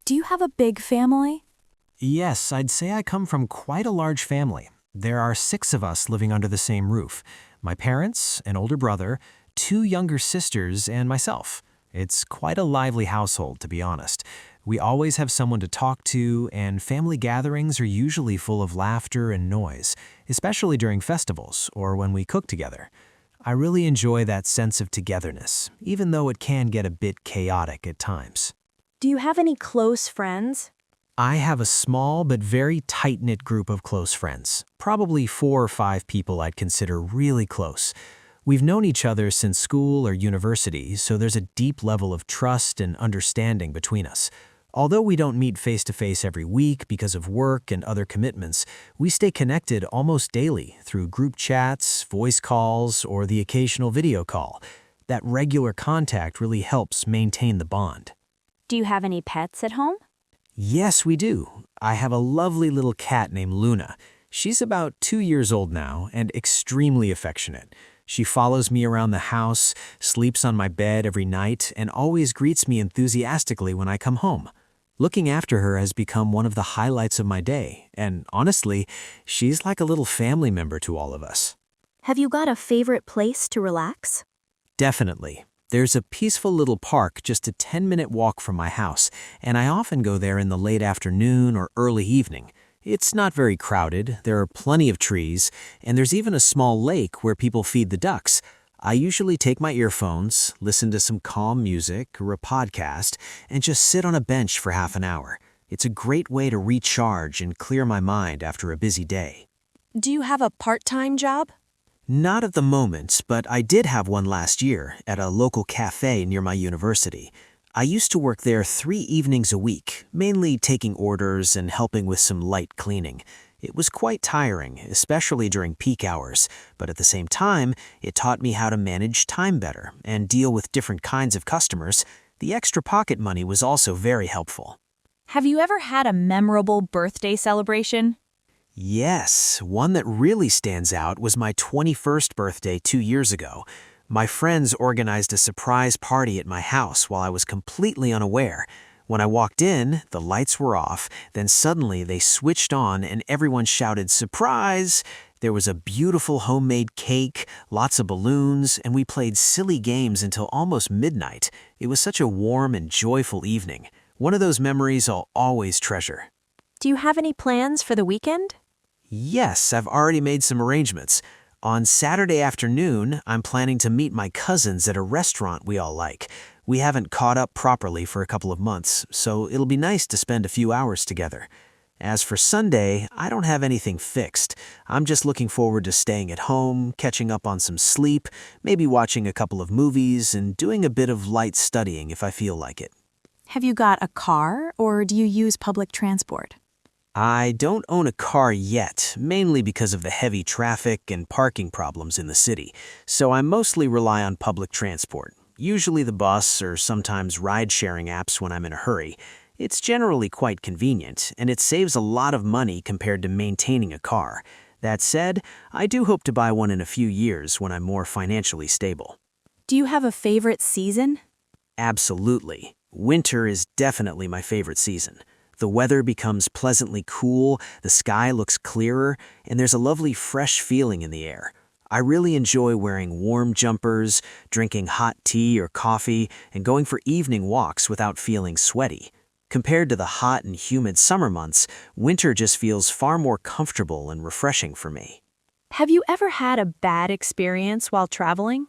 Do you have a big family? Yes, I'd say I come from quite a large family. There are 6 of us living under the same roof. My parents, an older brother, 2 younger sisters, and myself. It's quite a lively household, to be honest. We always have someone to talk to, and family gatherings are usually full of laughter and noise, especially during festivals or when we cook together. I really enjoy that sense of togetherness, even though it can get a bit chaotic at times. Do you have any close friends? I have a small but very tight-knit group of close friends, probably 4 or 5 people I'd consider really close. We've known each other since school or university, so there's a deep level of trust and understanding between us. Although we don't meet face-to-face every week because of work and other commitments, we stay connected almost daily through group chats, voice calls, or the occasional video call. That regular contact really helps maintain the bond. Do you have any pets at home? Yes, we do. I have a lovely little cat named Luna. She's about 2 years old now and extremely affectionate. She follows me around the house, sleeps on my bed every night, and always greets me enthusiastically when I come home. Looking after her has become one of the highlights of my day, and honestly, she's like a little family member to all of us. Have you got a favorite place to relax? Definitely. There's a peaceful little park just a 10-minute walk from my house, and I often go there in the late afternoon or early evening. It's not very crowded, there are plenty of trees, and there's even a small lake where people feed the ducks. I usually take my earphones, listen to some calm music or a podcast, and just sit on a bench for half an hour. It's a great way to recharge and clear my mind after a busy day. Do you have a part-time job? Not at the moment, but I did have one last year at a local cafe near my university. I used to work there 3 evenings a week, mainly taking orders and helping with some light cleaning. It was quite tiring, especially during peak hours, but at the same time, it taught me how to manage time better and deal with different kinds of customers. The extra pocket money was also very helpful. Have you ever had a memorable birthday celebration? Yes, one that really stands out was my 21st birthday 2 years ago. My friends organized a surprise party at my house while I was completely unaware. When I walked in, the lights were off, then suddenly they switched on and everyone shouted, "Surprise!" There was a beautiful homemade cake, lots of balloons, and we played silly games until almost midnight. It was such a warm and joyful evening. One of those memories I'll always treasure. Do you have any plans for the weekend? Yes, I've already made some arrangements. On Saturday afternoon, I'm planning to meet my cousins at a restaurant we all like. We haven't caught up properly for a couple of months, so it'll be nice to spend a few hours together. As for Sunday, I don't have anything fixed. I'm just looking forward to staying at home, catching up on some sleep, maybe watching a couple of movies, and doing a bit of light studying if I feel like it. Have you got a car, or do you use public transport? I don't own a car yet, mainly because of the heavy traffic and parking problems in the city, so I mostly rely on public transport, usually the bus or sometimes ride-sharing apps when I'm in a hurry. It's generally quite convenient, and it saves a lot of money compared to maintaining a car. That said, I do hope to buy one in a few years when I'm more financially stable. Do you have a favorite season? Absolutely. Winter is definitely my favorite season. The weather becomes pleasantly cool, the sky looks clearer, and there's a lovely fresh feeling in the air. I really enjoy wearing warm jumpers, drinking hot tea or coffee, and going for evening walks without feeling sweaty. Compared to the hot and humid summer months, winter just feels far more comfortable and refreshing for me. Have you ever had a bad experience while traveling?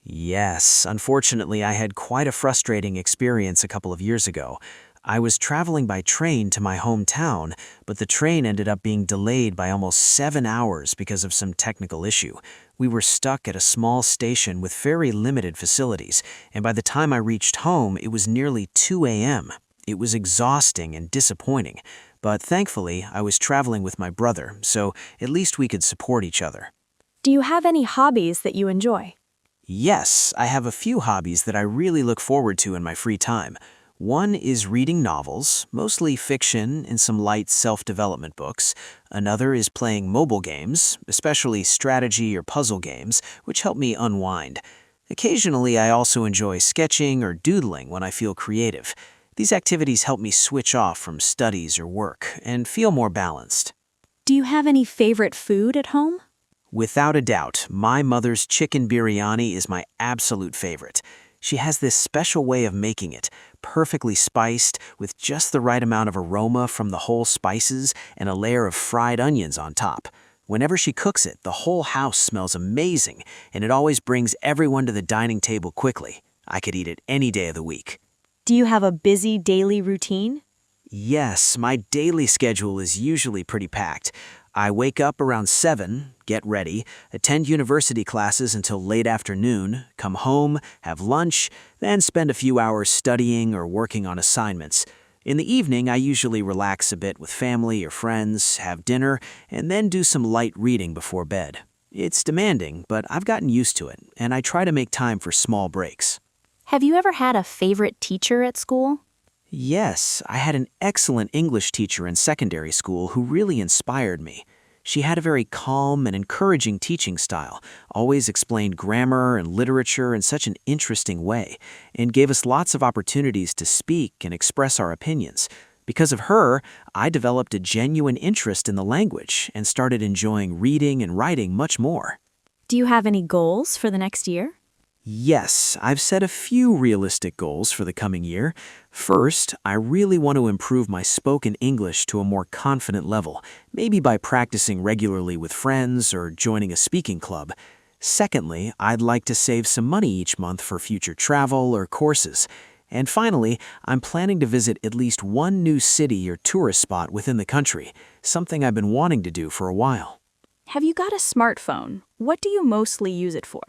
Yes, unfortunately, I had quite a frustrating experience a couple of years ago. I was traveling by train to my hometown, but the train ended up being delayed by almost 7 hours because of some technical issue. We were stuck at a small station with very limited facilities, and by the time I reached home, it was nearly 2 a.m. It was exhausting and disappointing, but thankfully, I was traveling with my brother, so at least we could support each other. Do you have any hobbies that you enjoy? Yes, I have a few hobbies that I really look forward to in my free time. One is reading novels, mostly fiction and some light self-development books. Another is playing mobile games, especially strategy or puzzle games, which help me unwind. Occasionally, I also enjoy sketching or doodling when I feel creative. These activities help me switch off from studies or work and feel more balanced. Do you have any favorite food at home? Without a doubt, my mother's chicken biryani is my absolute favorite. She has this special way of making it, perfectly spiced, with just the right amount of aroma from the whole spices and a layer of fried onions on top. Whenever she cooks it, the whole house smells amazing, and it always brings everyone to the dining table quickly. I could eat it any day of the week. Do you have a busy daily routine? Yes, my daily schedule is usually pretty packed. I wake up around 7, get ready, attend university classes until late afternoon, come home, have lunch, then spend a few hours studying or working on assignments. In the evening, I usually relax a bit with family or friends, have dinner, and then do some light reading before bed. It's demanding, but I've gotten used to it, and I try to make time for small breaks. Have you ever had a favorite teacher at school? Yes, I had an excellent English teacher in secondary school who really inspired me. She had a very calm and encouraging teaching style, always explained grammar and literature in such an interesting way, and gave us lots of opportunities to speak and express our opinions. Because of her, I developed a genuine interest in the language and started enjoying reading and writing much more. Do you have any goals for the next year? Yes, I've set a few realistic goals for the coming year. First, I really want to improve my spoken English to a more confident level, maybe by practicing regularly with friends or joining a speaking club. Secondly, I'd like to save some money each month for future travel or courses. And finally, I'm planning to visit at least one new city or tourist spot within the country, something I've been wanting to do for a while. Have you got a smartphone? What do you mostly use it for?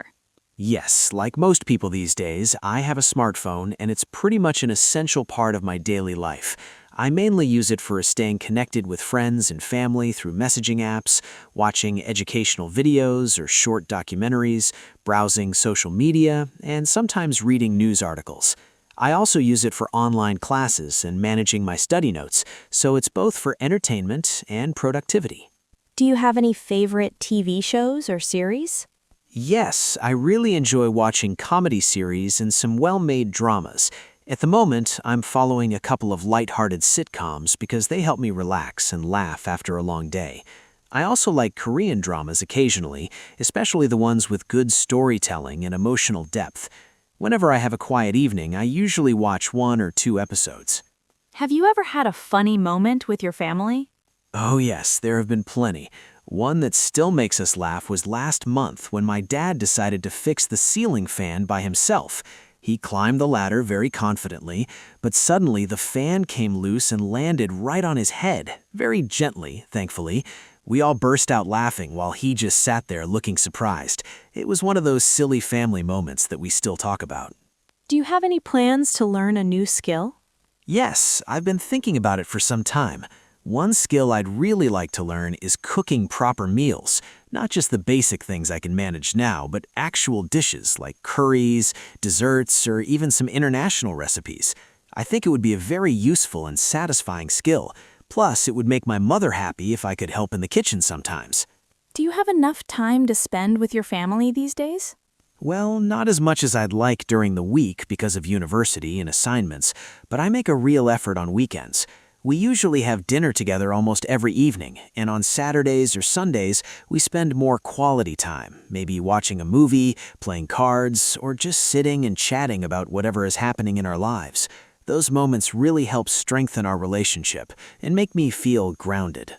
Yes, like most people these days, I have a smartphone and it's pretty much an essential part of my daily life. I mainly use it for staying connected with friends and family through messaging apps, watching educational videos or short documentaries, browsing social media, and sometimes reading news articles. I also use it for online classes and managing my study notes, so it's both for entertainment and productivity. Do you have any favorite TV shows or series? Yes, I really enjoy watching comedy series and some well-made dramas. At the moment, I'm following a couple of light-hearted sitcoms because they help me relax and laugh after a long day. I also like Korean dramas occasionally, especially the ones with good storytelling and emotional depth. Whenever I have a quiet evening, I usually watch 1 or 2 episodes. Have you ever had a funny moment with your family? Oh yes, there have been plenty. One that still makes us laugh was last month when my dad decided to fix the ceiling fan by himself. He climbed the ladder very confidently, but suddenly the fan came loose and landed right on his head, very gently, thankfully. We all burst out laughing while he just sat there looking surprised. It was one of those silly family moments that we still talk about. Do you have any plans to learn a new skill? Yes, I've been thinking about it for some time. One skill I'd really like to learn is cooking proper meals. Not just the basic things I can manage now, but actual dishes like curries, desserts, or even some international recipes. I think it would be a very useful and satisfying skill. Plus, it would make my mother happy if I could help in the kitchen sometimes. Do you have enough time to spend with your family these days? Well, not as much as I'd like during the week because of university and assignments, but I make a real effort on weekends. We usually have dinner together almost every evening, and on Saturdays or Sundays, we spend more quality time, maybe watching a movie, playing cards, or just sitting and chatting about whatever is happening in our lives. Those moments really help strengthen our relationship and make me feel grounded.